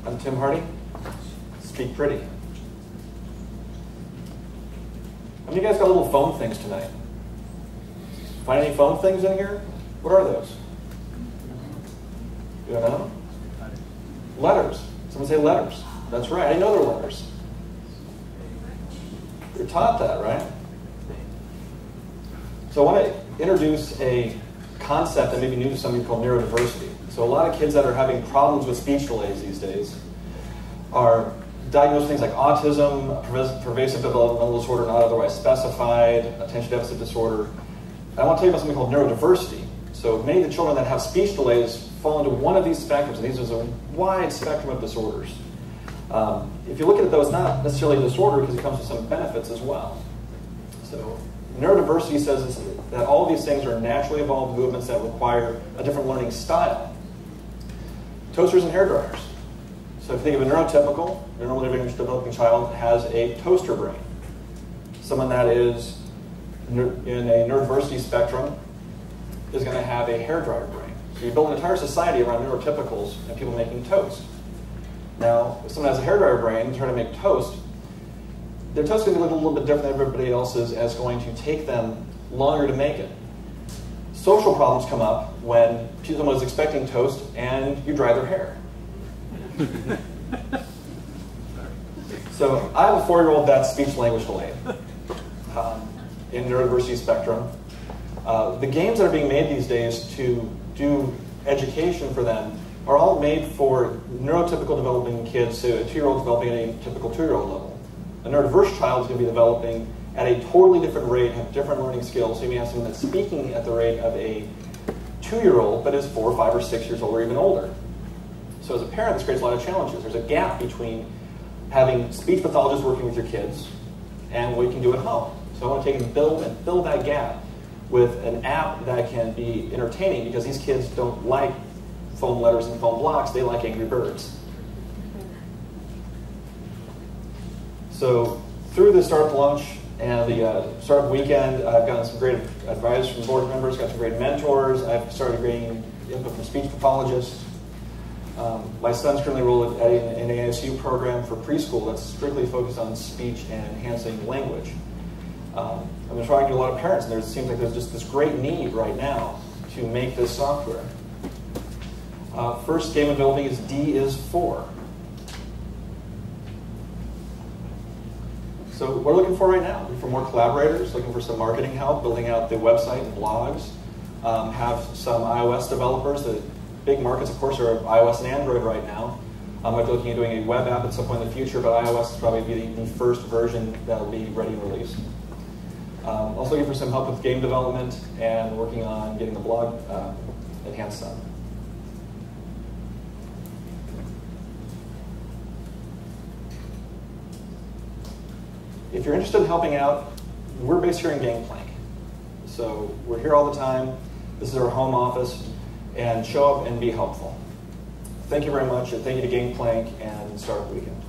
I'm Tim Hardy. Speak pretty. How many of you guys got little foam things tonight? Find any foam things in here? What are those? You don't know? Letters. Someone say letters. That's right. I know they're letters. You're taught that, right? So I want to introduce a concept that may be new to some of you called neurodiversity. So a lot of kids that are having problems with speech delays these days are diagnosed with things like autism, pervasive developmental disorder not otherwise specified, attention deficit disorder. And I want to tell you about something called neurodiversity. So many of the children that have speech delays fall into one of these spectrums, and these are a wide spectrum of disorders. If you look at it, though, it's not necessarily a disorder because it comes with some benefits as well. So neurodiversity says that all of these things are naturally evolved movements that require a different learning style. Toasters and hairdryers. So if you think of a neurotypical, a normally developing child has a toaster brain. Someone that is in a neurodiversity spectrum is going to have a hairdryer brain. So you build an entire society around neurotypicals and people making toast. Now, if someone has a hairdryer brain and trying to make toast, their toast is going to be a little bit different than everybody else's, as it's going to take them longer to make it. Social problems come up when someone is expecting toast and you dry their hair. So I have a 4-year-old that's speech-language delayed in neurodiversity spectrum. The games that are being made these days to do education for them are all made for neurotypical developing kids, so a 2-year-old developing at a typical 2-year-old level. A neurodiverse child is going to be developing at a totally different rate, have different learning skills. So you may have someone that's speaking at the rate of a 2-year-old, but is 4, 5, or 6 years old or even older. So as a parent, this creates a lot of challenges. There's a gap between having speech pathologists working with your kids and what you can do at home. So I want to take and fill that gap with an app that can be entertaining, because these kids don't like foam letters and foam blocks, they like Angry Birds. So through the startup launch and the startup weekend, I've gotten some great advice from board members, got some great mentors. I've started getting input from speech pathologists. My son's currently enrolled at an ASU program for preschool that's strictly focused on speech and enhancing language. I've been talking to a lot of parents, and it seems like there's just this great need right now to make this software. First game of developing is D is 4. So what we're looking for right now, looking for more collaborators, looking for some marketing help, building out the website and blogs, have some iOS developers. The big markets, of course, are iOS and Android right now. I'm looking at doing a web app at some point in the future, but iOS is probably the first version that will be ready and released. Also looking for some help with game development and working on getting the blog enhanced some. If you're interested in helping out, we're based here in Gangplank. So we're here all the time. This is our home office, and show up and be helpful. Thank you very much, and thank you to Gangplank and Startup Weekend.